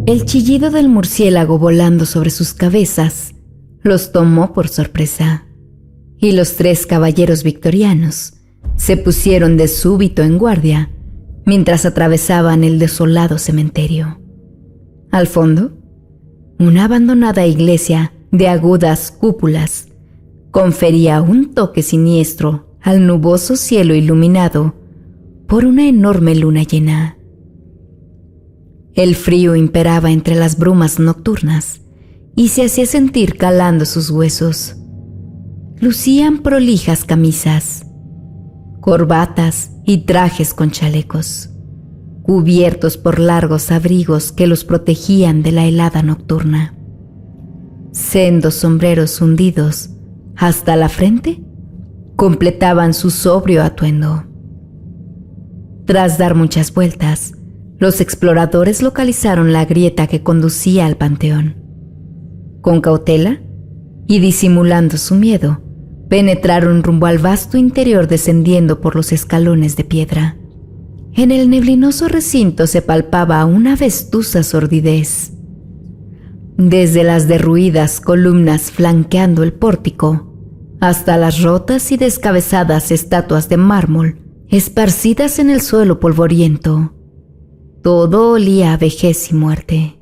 El chillido del murciélago volando sobre sus cabezas los tomó por sorpresa, y los 3 caballeros victorianos se pusieron de súbito en guardia mientras atravesaban el desolado cementerio. Al fondo, una abandonada iglesia de agudas cúpulas confería un toque siniestro al nuboso cielo iluminado por una enorme luna llena. El frío imperaba entre las brumas nocturnas y se hacía sentir calando sus huesos. Lucían prolijas camisas, corbatas y trajes con chalecos, cubiertos por largos abrigos que los protegían de la helada nocturna. Sendos sombreros hundidos hasta la frente completaban su sobrio atuendo. Tras dar muchas vueltas, los exploradores localizaron la grieta que conducía al panteón. Con cautela y disimulando su miedo, penetraron rumbo al vasto interior descendiendo por los escalones de piedra. En el neblinoso recinto se palpaba una vetusta sordidez. Desde las derruidas columnas flanqueando el pórtico hasta las rotas y descabezadas estatuas de mármol esparcidas en el suelo polvoriento, todo olía a vejez y muerte.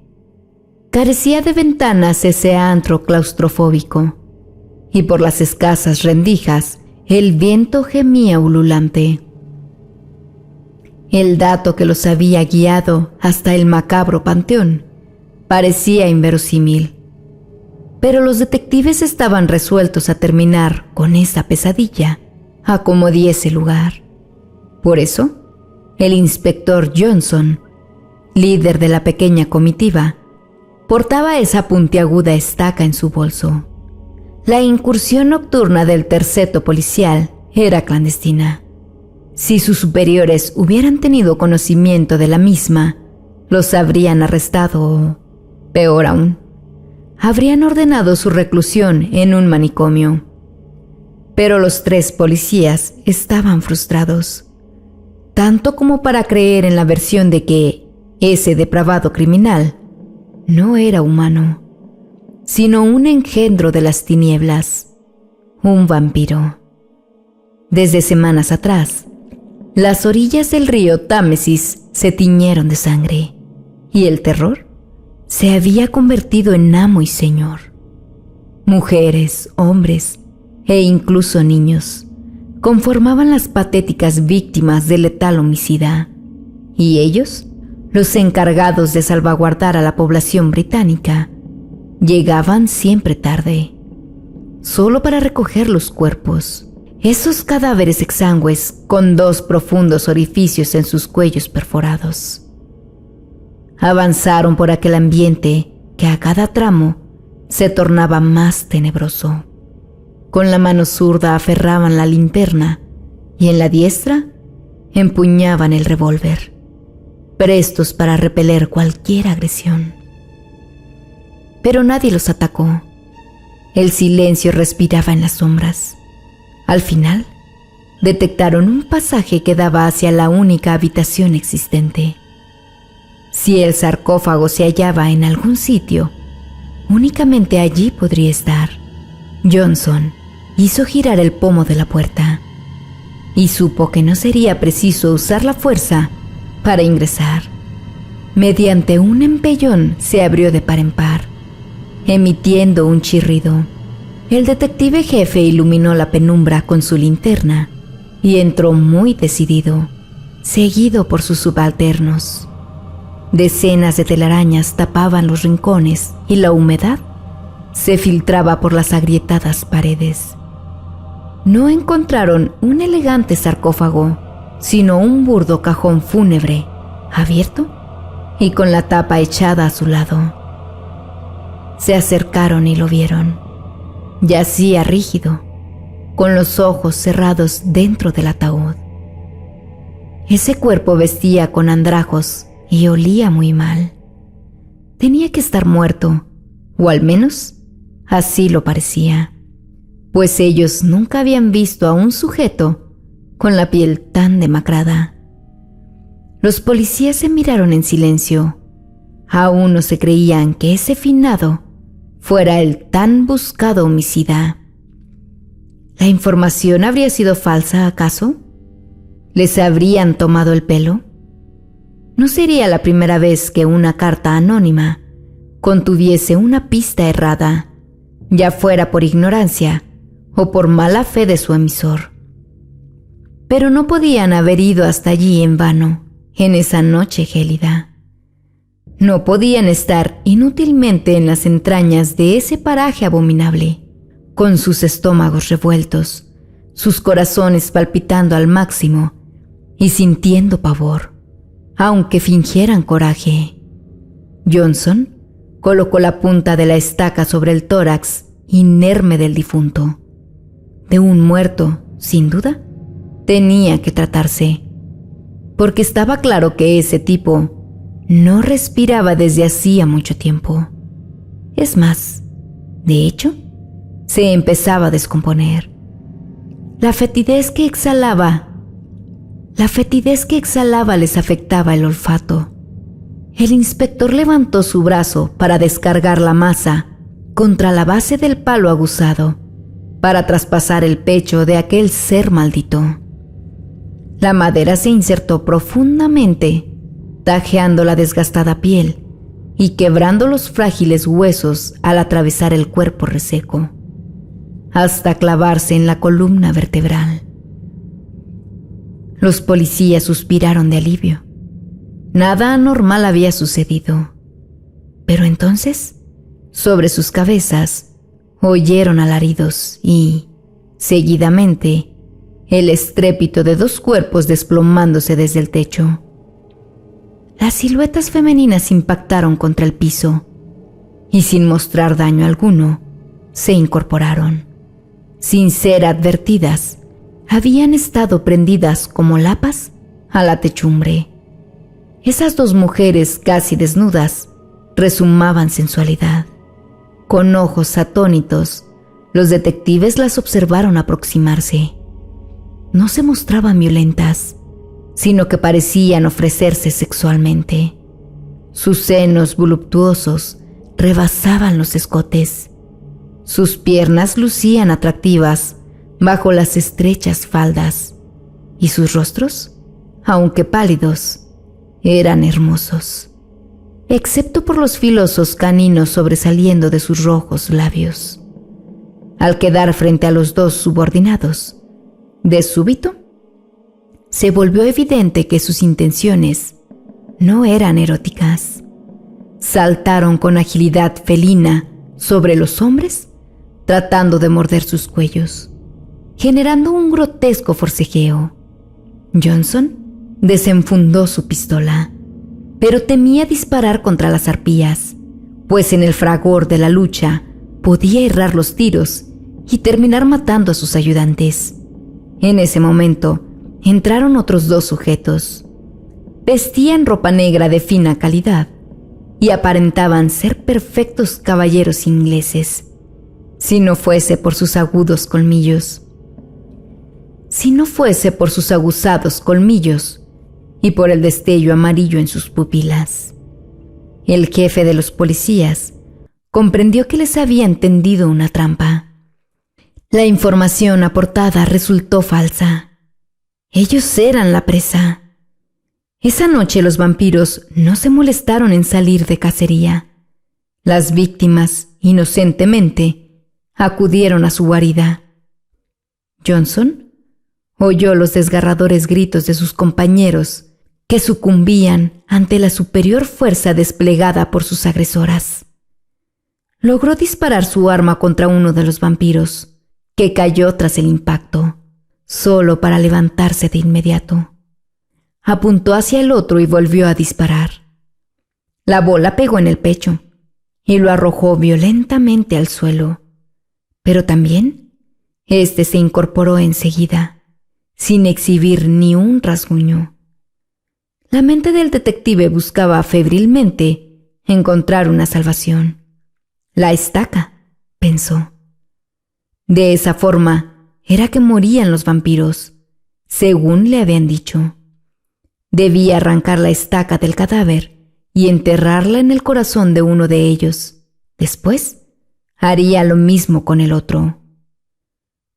Carecía de ventanas ese antro claustrofóbico, y por las escasas rendijas el viento gemía ululante. El dato que los había guiado hasta el macabro panteón parecía inverosímil, pero los detectives estaban resueltos a terminar con esa pesadilla a como diese lugar. Por eso, el inspector Johnson, líder de la pequeña comitiva, portaba esa puntiaguda estaca en su bolso. La incursión nocturna del terceto policial era clandestina. Si sus superiores hubieran tenido conocimiento de la misma, los habrían arrestado o, peor aún, habrían ordenado su reclusión en un manicomio. Pero los 3 policías estaban frustrados, tanto como para creer en la versión de que ese depravado criminal no era humano, sino un engendro de las tinieblas, un vampiro. Desde semanas atrás, las orillas del río Támesis se tiñeron de sangre, y el terror se había convertido en amo y señor. Mujeres, hombres e incluso niños conformaban las patéticas víctimas del letal homicida, y ellos, los encargados de salvaguardar a la población británica, llegaban siempre tarde, solo para recoger los cuerpos, esos cadáveres exangües con 2 profundos orificios en sus cuellos perforados. Avanzaron por aquel ambiente que a cada tramo se tornaba más tenebroso. Con la mano zurda aferraban la linterna y en la diestra empuñaban el revólver, prestos para repeler cualquier agresión. Pero nadie los atacó. El silencio respiraba en las sombras. Al final, detectaron un pasaje que daba hacia la única habitación existente. Si el sarcófago se hallaba en algún sitio, únicamente allí podría estar. Johnson hizo girar el pomo de la puerta y supo que no sería preciso usar la fuerza para ingresar. Mediante un empellón se abrió de par en par, emitiendo un chirrido. El detective jefe iluminó la penumbra con su linterna y entró muy decidido, seguido por sus subalternos. Decenas de telarañas tapaban los rincones y la humedad se filtraba por las agrietadas paredes. No encontraron un elegante sarcófago, sino un burdo cajón fúnebre, abierto y con la tapa echada a su lado. Se acercaron y lo vieron. Yacía rígido, con los ojos cerrados dentro del ataúd. Ese cuerpo vestía con andrajos y olía muy mal. Tenía que estar muerto, o al menos así lo parecía, pues ellos nunca habían visto a un sujeto con la piel tan demacrada. Los policías se miraron en silencio, aún no se creían que ese finado fuera el tan buscado homicida. ¿La información habría sido falsa, acaso? ¿Les habrían tomado el pelo? No sería la primera vez que una carta anónima contuviese una pista errada, ya fuera por ignorancia o por mala fe de su emisor. Pero no podían haber ido hasta allí en vano, en esa noche gélida. No podían estar inútilmente en las entrañas de ese paraje abominable, con sus estómagos revueltos, sus corazones palpitando al máximo y sintiendo pavor, aunque fingieran coraje. Johnson colocó la punta de la estaca sobre el tórax inerme del difunto. De un muerto, sin duda, tenía que tratarse, porque estaba claro que ese tipo no respiraba desde hacía mucho tiempo. Es más, de hecho, se empezaba a descomponer. La fetidez que exhalaba les afectaba el olfato. El inspector levantó su brazo para descargar la masa contra la base del palo aguzado, para traspasar el pecho de aquel ser maldito. La madera se insertó profundamente, tajeando la desgastada piel y quebrando los frágiles huesos al atravesar el cuerpo reseco, hasta clavarse en la columna vertebral. Los policías suspiraron de alivio. Nada anormal había sucedido. Pero entonces, sobre sus cabezas, oyeron alaridos y, seguidamente, el estrépito de dos cuerpos desplomándose desde el techo. Las siluetas femeninas impactaron contra el piso y, sin mostrar daño alguno, se incorporaron. Sin ser advertidas, habían estado prendidas como lapas a la techumbre. Esas dos mujeres casi desnudas rezumaban sensualidad. Con ojos atónitos, los detectives las observaron aproximarse. No se mostraban violentas, sino que parecían ofrecerse sexualmente. Sus senos voluptuosos rebasaban los escotes. Sus piernas lucían atractivas bajo las estrechas faldas, y sus rostros, aunque pálidos, eran hermosos, excepto por los filosos caninos sobresaliendo de sus rojos labios. Al quedar frente a los dos subordinados, de súbito, se volvió evidente que sus intenciones no eran eróticas. Saltaron con agilidad felina sobre los hombres, tratando de morder sus cuellos, generando un grotesco forcejeo. Johnson desenfundó su pistola, pero temía disparar contra las arpías, pues en el fragor de la lucha podía errar los tiros y terminar matando a sus ayudantes. En ese momento, entraron otros dos sujetos. Vestían ropa negra de fina calidad y aparentaban ser perfectos caballeros ingleses, si no fuese por sus aguzados colmillos y por el destello amarillo en sus pupilas. El jefe de los policías comprendió que les habían tendido una trampa. La información aportada resultó falsa. Ellos eran la presa. Esa noche los vampiros no se molestaron en salir de cacería. Las víctimas, inocentemente, acudieron a su guarida. Johnson oyó los desgarradores gritos de sus compañeros que sucumbían ante la superior fuerza desplegada por sus agresoras. Logró disparar su arma contra uno de los vampiros, que cayó tras el impacto, solo para levantarse de inmediato. Apuntó hacia el otro y volvió a disparar. La bola pegó en el pecho y lo arrojó violentamente al suelo, pero también este se incorporó enseguida, sin exhibir ni un rasguño. La mente del detective buscaba febrilmente encontrar una salvación. La estaca, pensó. De esa forma era que morían los vampiros, según le habían dicho. Debía arrancar la estaca del cadáver y enterrarla en el corazón de uno de ellos. Después, haría lo mismo con el otro.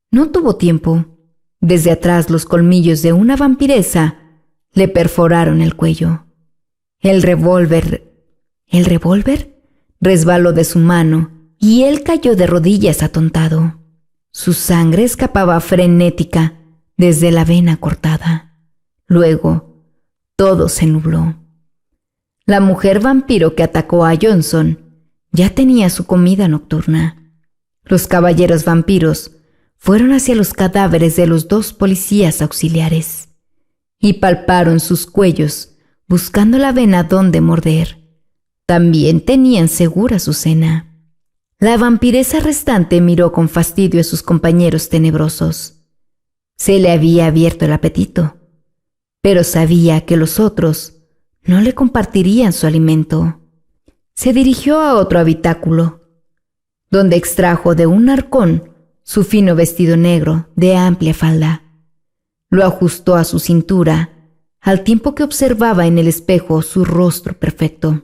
No tuvo tiempo. Desde atrás los colmillos de una vampiresa le perforaron el cuello. El revólver resbaló de su mano y él cayó de rodillas atontado. Su sangre escapaba frenética desde la vena cortada. Luego, todo se nubló. La mujer vampiro que atacó a Johnson ya tenía su comida nocturna. Los caballeros vampiros fueron hacia los cadáveres de los 2 policías auxiliares y palparon sus cuellos buscando la vena donde morder. También tenían segura su cena. La vampiresa restante miró con fastidio a sus compañeros tenebrosos. Se le había abierto el apetito, pero sabía que los otros no le compartirían su alimento. Se dirigió a otro habitáculo, donde extrajo de un arcón su fino vestido negro de amplia falda. Lo ajustó a su cintura, al tiempo que observaba en el espejo su rostro perfecto,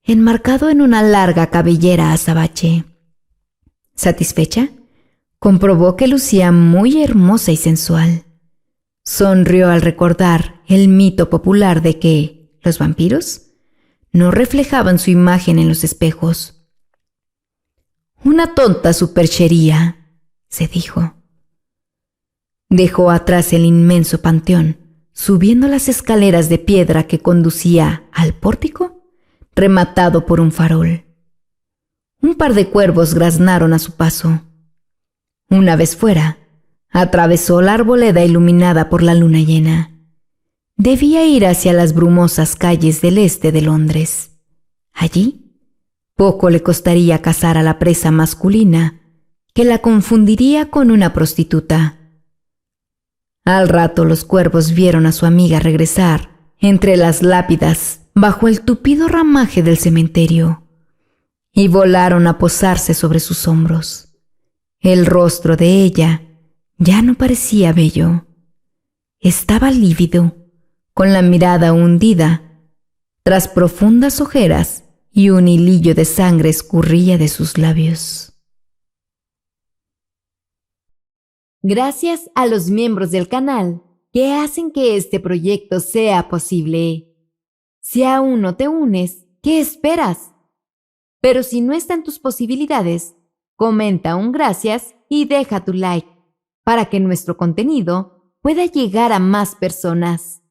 enmarcado en una larga cabellera azabache. Satisfecha, comprobó que lucía muy hermosa y sensual. Sonrió al recordar el mito popular de que los vampiros no reflejaban su imagen en los espejos. «Una tonta superchería», se dijo. Dejó atrás el inmenso panteón, subiendo las escaleras de piedra que conducía al pórtico, rematado por un farol. Un par de cuervos graznaron a su paso. Una vez fuera, atravesó la arboleda iluminada por la luna llena. Debía ir hacia las brumosas calles del este de Londres. Allí, poco le costaría cazar a la presa masculina, que la confundiría con una prostituta. Al rato los cuervos vieron a su amiga regresar entre las lápidas bajo el tupido ramaje del cementerio y volaron a posarse sobre sus hombros. El rostro de ella ya no parecía bello. Estaba lívido, con la mirada hundida tras profundas ojeras y un hilillo de sangre escurría de sus labios. Gracias a los miembros del canal que hacen que este proyecto sea posible. Si aún no te unes, ¿qué esperas? Pero si no está en tus posibilidades, comenta un gracias y deja tu like para que nuestro contenido pueda llegar a más personas.